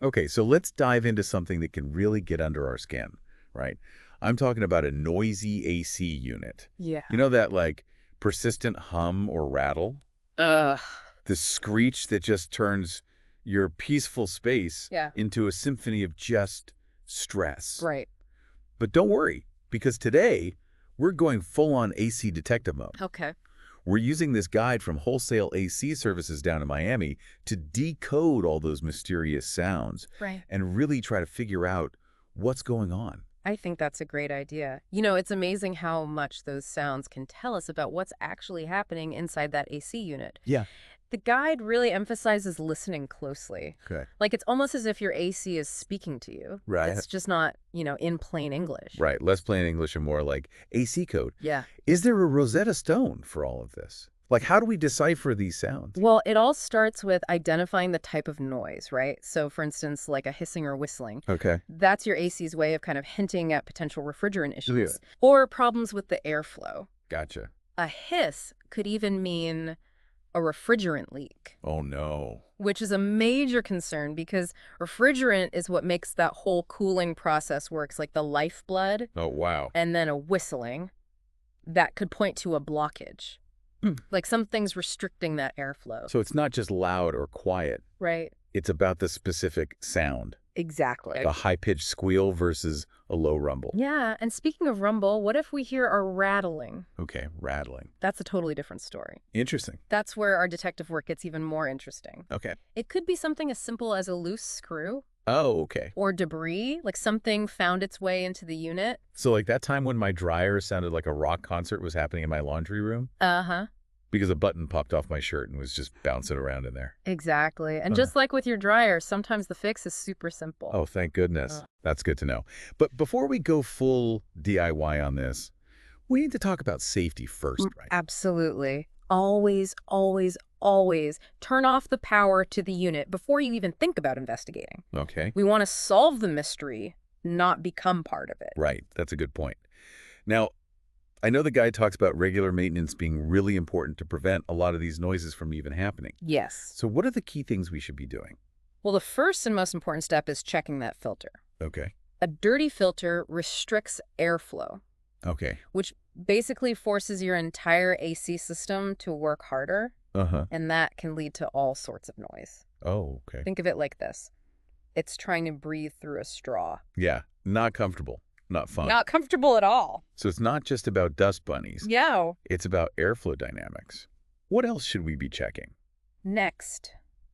Okay, so let's dive into something that can really get under our skin, right? I'm talking about a noisy AC unit. Yeah. You know that like persistent hum or rattle? Ugh. The screech that just turns your peaceful space Yeah. into a symphony of just stress. Right. But don't worry, because today we're going full-on AC detective mode. Okay. We're using this guide from Wholesale AC Services down in Miami to decode all those mysterious sounds Right. and really try to figure out what's going on. I think that's a great idea. It's amazing how much those sounds can tell us about what's actually happening inside that AC unit. Yeah. The guide really emphasizes listening closely. Okay. Like it's almost as if your AC is speaking to you. Right. It's just not, in plain English. Right. Less plain English and more like AC code. Yeah. Is there a Rosetta Stone for all of this? Like, how do we decipher these sounds? Well, it all starts with identifying the type of noise, right? So, for instance, like a hissing or whistling. Okay. That's your AC's way of kind of hinting at potential refrigerant Yeah. issues or problems with the airflow. Gotcha. A hiss could even mean a refrigerant leak, Oh, no. which is a major concern because refrigerant is what makes that whole cooling process works, like the lifeblood, Oh, wow. and then a whistling that could point to a blockage, like something's restricting that airflow. So it's not just loud or quiet. Right. It's about the specific sound. Exactly. The high-pitched squeal versus a low rumble. Yeah, and speaking of rumble, what if we hear a rattling? Okay, rattling. That's a totally different story. Interesting. That's where our detective work gets even more interesting. Okay. It could be something as simple as a loose screw Oh, okay. or debris, like something found its way into the unit. So like that time when my dryer sounded like a rock concert was happening in my laundry room Uh-huh. because a button popped off my shirt and was just bouncing around in there. Exactly. And just like with your dryer, sometimes the fix is super simple. Oh, thank goodness. That's good to know. But before we go full DIY on this, we need to talk about safety first, right? Absolutely. Always, always, always turn off the power to the unit before you even think about investigating. Okay. We want to solve the mystery, not become part of it. Right. That's a good point. Now, I know the guide talks about regular maintenance being really important to prevent a lot of these noises from even happening. Yes. So what are the key things we should be doing? Well, the first and most important step is checking that filter. Okay. A dirty filter restricts airflow, Okay. which basically forces your entire AC system to work harder, Uh-huh. and that can lead to all sorts of noise. Oh, okay. Think of it like this. It's trying to breathe through a straw. Yeah. Not comfortable. Not fun. Not comfortable at all. So it's not just about dust bunnies. Yeah. It's about airflow dynamics. What else should we be checking? Next,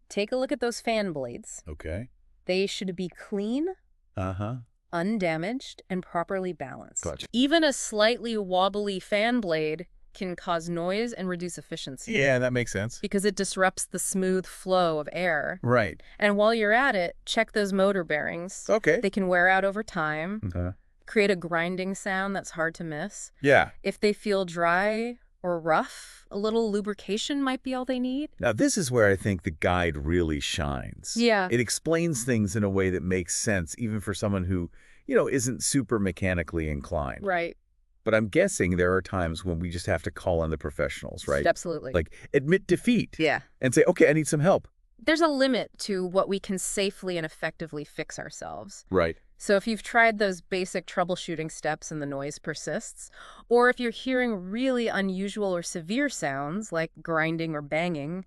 take a look at those fan blades. Okay. They should be clean, Uh-huh. undamaged, and properly balanced. Gotcha. Even a slightly wobbly fan blade can cause noise and reduce efficiency. Yeah, that makes sense. Because it disrupts the smooth flow of air. Right. And while you're at it, check those motor bearings. Okay. They can wear out over time, Uh-huh. create a grinding sound that's hard to miss. Yeah. If they feel dry or rough, a little lubrication might be all they need. Now, this is where I think the guide really shines. Yeah. It explains things in a way that makes sense, even for someone who, isn't super mechanically inclined. Right. But I'm guessing there are times when we just have to call on the professionals, right? Absolutely. Like, admit defeat. Yeah. And say, okay, I need some help. There's a limit to what we can safely and effectively fix ourselves. Right. So if you've tried those basic troubleshooting steps and the noise persists, or if you're hearing really unusual or severe sounds like grinding or banging,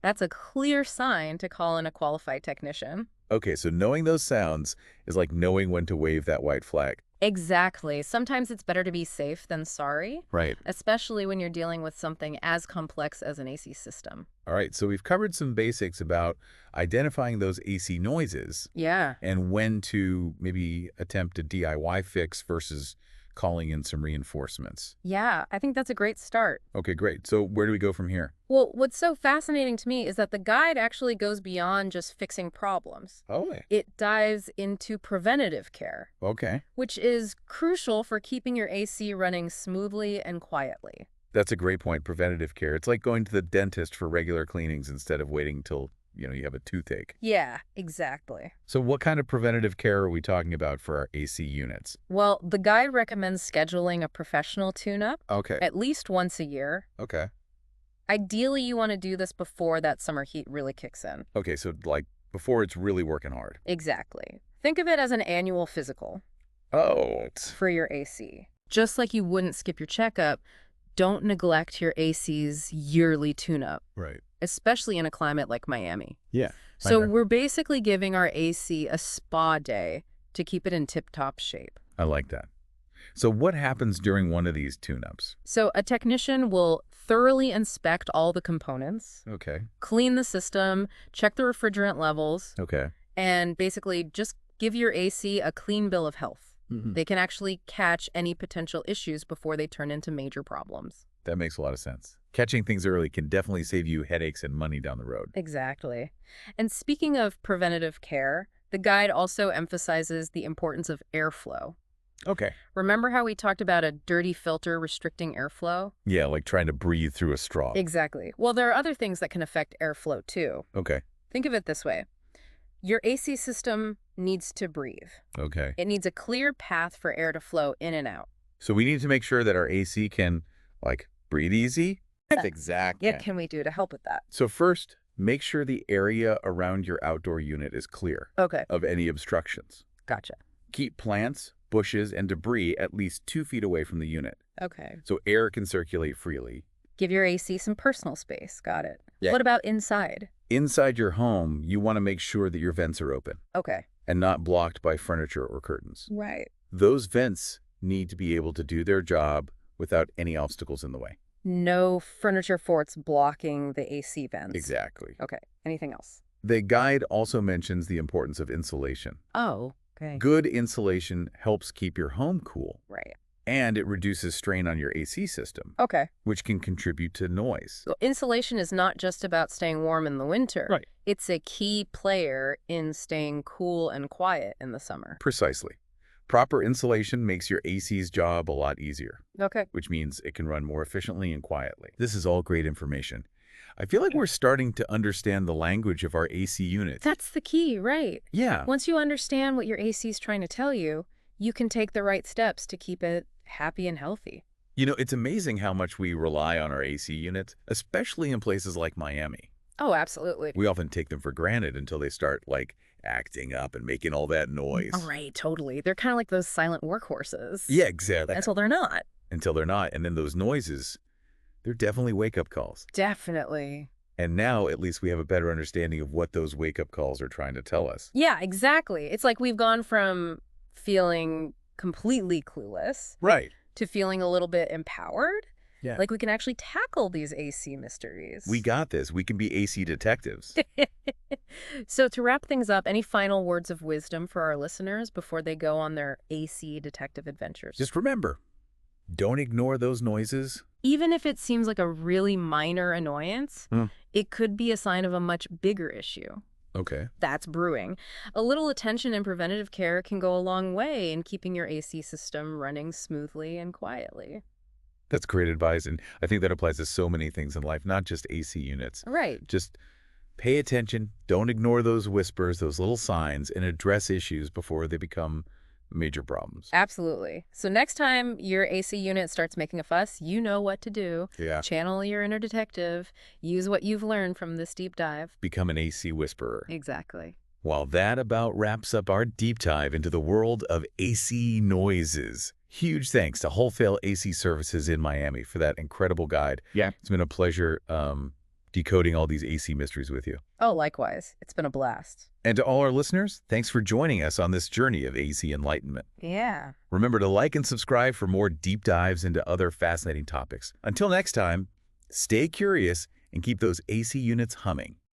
that's a clear sign to call in a qualified technician. Okay, so knowing those sounds is like knowing when to wave that white flag. Exactly. Sometimes it's better to be safe than sorry, Right. especially when you're dealing with something as complex as an AC system. All right, so we've covered some basics about identifying those AC noises Yeah. and when to maybe attempt a DIY fix versus calling in some reinforcements. Yeah, I think that's a great start. Okay, great. So where do we go from here? Well, what's so fascinating to me is that the guide actually goes beyond just fixing problems. Oh, It dives into preventative care, okay. which is crucial for keeping your AC running smoothly and quietly. That's a great point, preventative care. It's like going to the dentist for regular cleanings instead of waiting till, you have a toothache. Yeah, exactly. So what kind of preventative care are we talking about for our AC units? Well, the guide recommends scheduling a professional tune-up Okay. at least once a year. Okay. Ideally, you want to do this before that summer heat really kicks in. Okay, so like before it's really working hard. Exactly. Think of it as an annual physical Oh. for your AC. Just like you wouldn't skip your checkup, don't neglect your AC's yearly tune-up, Right. especially in a climate like Miami. Yeah. So we're basically giving our AC a spa day to keep it in tip-top shape. I like that. So what happens during one of these tune-ups? So a technician will thoroughly inspect all the components, Okay. clean the system, check the refrigerant levels, Okay. and basically just give your AC a clean bill of health. They can actually catch any potential issues before they turn into major problems. That makes a lot of sense. Catching things early can definitely save you headaches and money down the road. Exactly. And speaking of preventative care, the guide also emphasizes the importance of airflow. Okay. Remember how we talked about a dirty filter restricting airflow? Yeah, like trying to breathe through a straw. Exactly. Well, there are other things that can affect airflow too. Okay. Think of it this way. Your AC system needs to breathe. Okay. It needs a clear path for air to flow in and out. So we need to make sure that our AC can, like, breathe easy? Exactly. What can we do to help with that? So first, make sure the area around your outdoor unit is clear Okay, of any obstructions. gotcha. Keep plants, bushes, and debris at least 2 feet away from the unit, Okay. so air can circulate freely. Give your AC some personal space. Got it. Yeah. What about inside? Inside your home, you want to make sure that your vents are open Okay. and not blocked by furniture or curtains. Right. Those vents need to be able to do their job without any obstacles in the way. No furniture forts blocking the AC vents. Exactly. Okay. Anything else? The guide also mentions the importance of insulation. Oh, okay. Good insulation helps keep your home cool, Right. and it reduces strain on your AC system, Okay. which can contribute to noise. So insulation is not just about staying warm in the winter. Right. It's a key player in staying cool and quiet in the summer. Precisely. Proper insulation makes your AC's job a lot easier, Okay. which means it can run more efficiently and quietly. This is all great information. I feel like we're starting to understand the language of our AC unit. That's the key, right? Yeah. Once you understand what your AC is trying to tell you, you can take the right steps to keep it happy and healthy. You know, it's amazing how much we rely on our AC units, especially in places like Miami. Oh, absolutely. We often take them for granted until they start, like, acting up and making all that noise. All right, totally. They're kind of like those silent workhorses. Yeah, exactly. Until they're not. Until they're not. And then those noises, they're definitely wake-up calls. Definitely. And now, at least, we have a better understanding of what those wake-up calls are trying to tell us. Yeah, exactly. It's like we've gone from feeling completely clueless Right. to feeling a little bit empowered. Yeah. Like we can actually tackle these AC mysteries. We got this. We can be AC detectives. So to wrap things up, any final words of wisdom for our listeners before they go on their AC detective adventures? Just remember, don't ignore those noises. Even if it seems like a really minor annoyance, Hmm. it could be a sign of a much bigger issue. Okay. That's brewing. A little attention and preventative care can go a long way in keeping your AC system running smoothly and quietly. That's great advice, and I think that applies to so many things in life, not just AC units. Right. Just pay attention, don't ignore those whispers, those little signs, and address issues before they become major problems. Absolutely. So next time your AC unit starts making a fuss, you know what to do. Yeah. Channel your inner detective. Use what you've learned from this deep dive. Become an AC whisperer. Exactly. Well, that about wraps up our deep dive into the world of AC noises. Huge thanks to Wholesale AC Services in Miami for that incredible guide. Yeah. It's been a pleasure decoding all these AC mysteries with you. Oh, likewise. It's been a blast. And to all our listeners, thanks for joining us on this journey of AC enlightenment. Yeah. Remember to like and subscribe for more deep dives into other fascinating topics. Until next time, stay curious and keep those AC units humming.